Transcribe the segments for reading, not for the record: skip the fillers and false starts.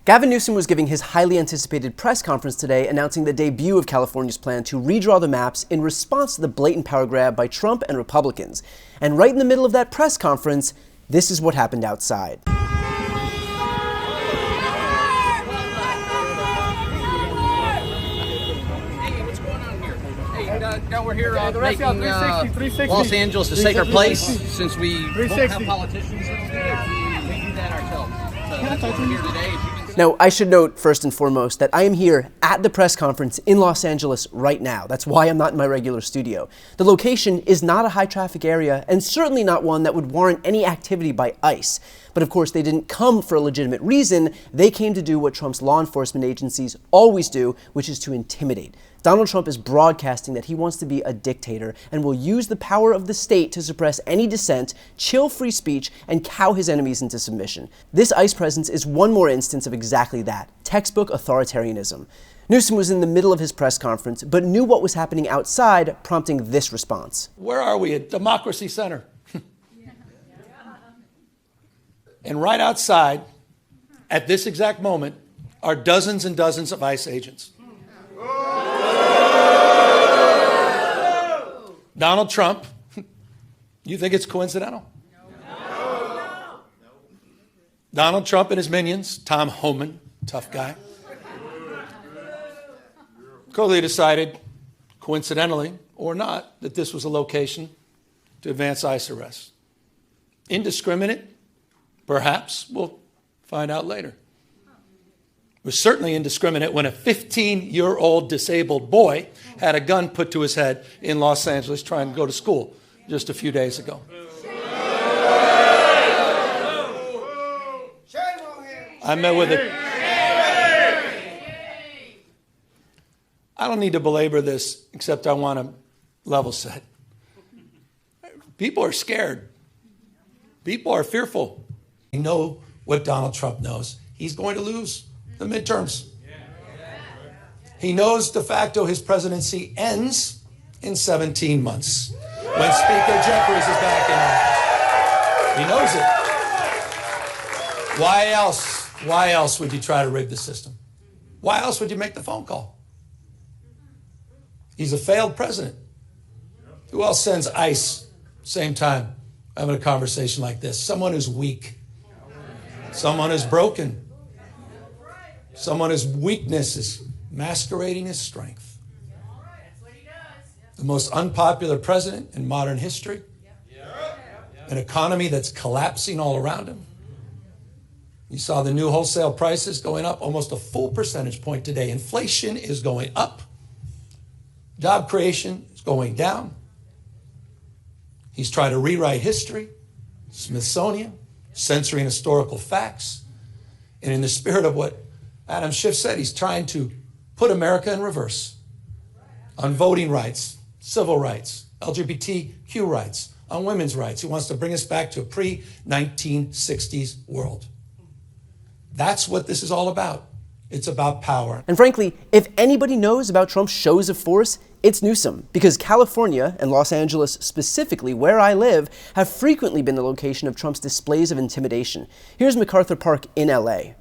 Gavin Newsom was giving his highly anticipated press conference today announcing the debut of California's plan to redraw the maps in response to the blatant power grab by Trump and Republicans. And right in the middle of that press conference, this is what happened outside. Now we're here making Los Angeles a safer place since we won't have politicians. We do that ourselves. So that's what we're here today. Now, I should note first and foremost that I am here at the press conference in Los Angeles right now. That's why I'm not in my regular studio. The location is not a high traffic area and certainly not one that would warrant any activity by ICE. But of course, they didn't come for a legitimate reason. They came to do what Trump's law enforcement agencies always do, which is to intimidate. Donald Trump is broadcasting that he wants to be a dictator and will use the power of the state to suppress any dissent, chill free speech, and cow his enemies into submission. This ICE presence is one more instance of exactly that, textbook authoritarianism. Newsom was in the middle of his press conference, but knew what was happening outside, prompting this response. Where are we? At Democracy Center. And right outside, at this exact moment, are dozens and dozens of ICE agents. Donald Trump, you think it's coincidental? No. Donald Trump and his minions, Tom Homan, tough guy, clearly decided, coincidentally or not, that this was a location to advance ICE arrests. Indiscriminate? Perhaps. We'll find out later. It was certainly indiscriminate when a 15-year-old disabled boy had a gun put to his head in Los Angeles trying to go to school just a few days ago. I met with it. I don't need to belabor this, except I want to level set. People are scared. People are fearful. They know what Donald Trump knows. He's going to lose the midterms. He knows de facto his presidency ends in 17 months when Speaker Jeffries is back in office. He knows it. Why else? Why else would you try to rig the system? Why else would you make the phone call? He's a failed president. Who else sends ICE same time having a conversation like this? Someone who's weak. Someone who's broken. Someone whose weakness is masquerading as strength. The most unpopular president in modern history. An economy that's collapsing all around him. You saw the new wholesale prices going up almost a full percentage point today. Inflation is going up. Job creation is going down. He's trying to rewrite history, Smithsonian, censoring historical facts. And in the spirit of what Adam Schiff said, he's trying to put America in reverse on voting rights, civil rights, LGBTQ rights, on women's rights. He wants to bring us back to a pre-1960s world. That's what this is all about. It's about power. And frankly, if anybody knows about Trump's shows of force, it's Newsom, because California, and Los Angeles specifically, where I live, have frequently been the location of Trump's displays of intimidation. Here's MacArthur Park in LA.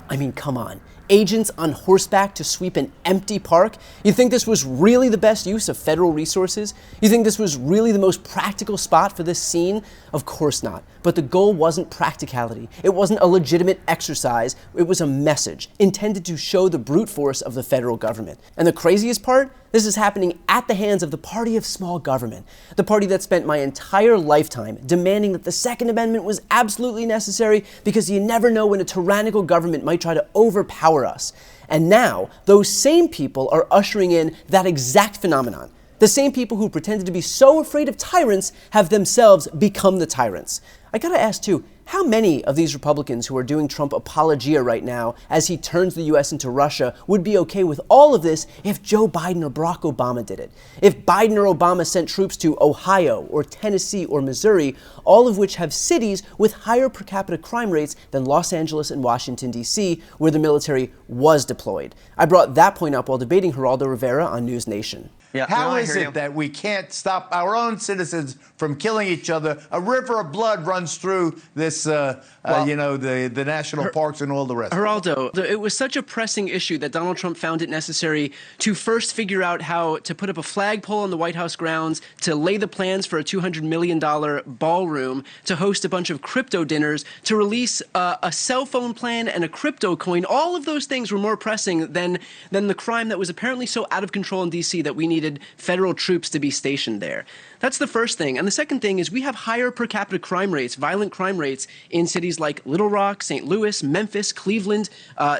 I mean, come on. Agents on horseback to sweep an empty park? You think this was really the best use of federal resources? You think this was really the most practical spot for this scene? Of course not. But the goal wasn't practicality. It wasn't a legitimate exercise. It was a message intended to show the brute force of the federal government. And the craziest part? This is happening at the hands of the party of small government, the party that spent my entire lifetime demanding that the Second Amendment was absolutely necessary because you never know when a tyrannical government might try to overpower us. And now, those same people are ushering in that exact phenomenon. The same people who pretended to be so afraid of tyrants have themselves become the tyrants. I gotta ask too, how many of these Republicans who are doing Trump apologia right now as he turns the U.S. into Russia would be okay with all of this if Joe Biden or Barack Obama did it? If Biden or Obama sent troops to Ohio or Tennessee or Missouri, all of which have cities with higher per capita crime rates than Los Angeles and Washington, D.C., where the military was deployed. I brought that point up while debating Geraldo Rivera on News Nation. Yeah, How is it that we can't stop our own citizens from killing each other? A river of blood runs through this, the national parks and all the rest. Geraldo, it was such a pressing issue that Donald Trump found it necessary to first figure out how to put up a flagpole on the White House grounds, to lay the plans for a $200 million ballroom, to host a bunch of crypto dinners, to release a cell phone plan and a crypto coin. All of those things were more pressing than the crime that was apparently so out of control in D.C. that we needed federal troops to be stationed there. That's the first thing. And the second thing is we have higher per capita crime rates, violent crime rates in cities like Little Rock, St. Louis, Memphis, Cleveland,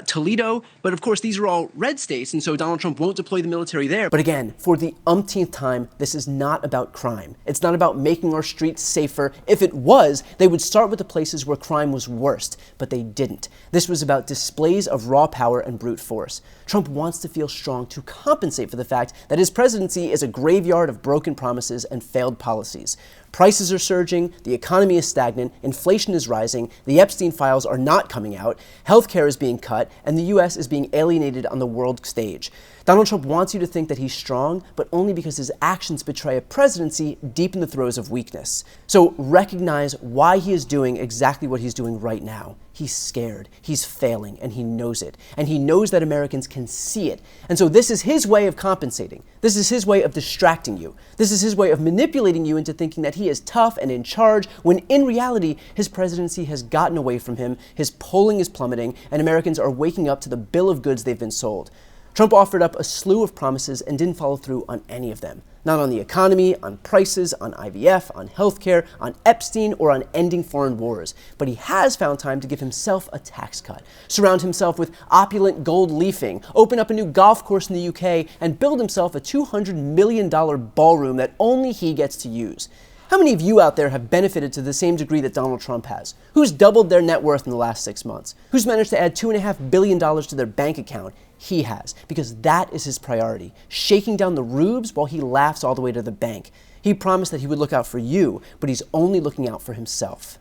Toledo. But of course, these are all red states, and so Donald Trump won't deploy the military there. But again, for the umpteenth time, this is not about crime. It's not about making our streets safer. If it was, they would start with the places where crime was worst, but they didn't. This was about displays of raw power and brute force. Trump wants to feel strong to compensate for the fact that his presidency is a graveyard of broken promises and failed policies. Prices are surging, the economy is stagnant, inflation is rising, the Epstein files are not coming out, healthcare is being cut, and the U.S. is being alienated on the world stage. Donald Trump wants you to think that he's strong, but only because his actions betray a presidency deep in the throes of weakness. So recognize why he is doing exactly what he's doing right now. He's scared, he's failing, and he knows it. And he knows that Americans can see it. And so this is his way of compensating. This is his way of distracting you. This is his way of manipulating you into thinking that he is tough and in charge, when in reality, his presidency has gotten away from him, his polling is plummeting, and Americans are waking up to the bill of goods they've been sold. Trump offered up a slew of promises and didn't follow through on any of them. Not on the economy, on prices, on IVF, on healthcare, on Epstein, or on ending foreign wars. But he has found time to give himself a tax cut, surround himself with opulent gold leafing, open up a new golf course in the UK, and build himself a $200 million ballroom that only he gets to use. How many of you out there have benefited to the same degree that Donald Trump has? Who's doubled their net worth in the last 6 months? Who's managed to add $2.5 billion to their bank account? He has, because that is his priority, shaking down the rubes while he laughs all the way to the bank. He promised that he would look out for you, but he's only looking out for himself.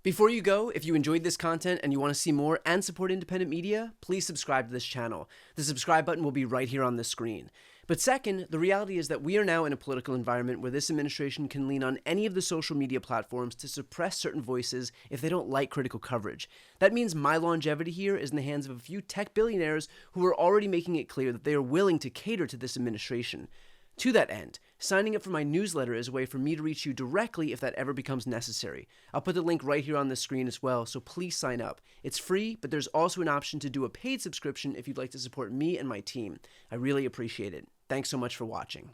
Before you go, if you enjoyed this content and you want to see more and support independent media, please subscribe to this channel. The subscribe button will be right here on the screen. But second, the reality is that we are now in a political environment where this administration can lean on any of the social media platforms to suppress certain voices if they don't like critical coverage. That means my longevity here is in the hands of a few tech billionaires who are already making it clear that they are willing to cater to this administration. To that end, signing up for my newsletter is a way for me to reach you directly if that ever becomes necessary. I'll put the link right here on the screen as well, so please sign up. It's free, but there's also an option to do a paid subscription if you'd like to support me and my team. I really appreciate it. Thanks so much for watching.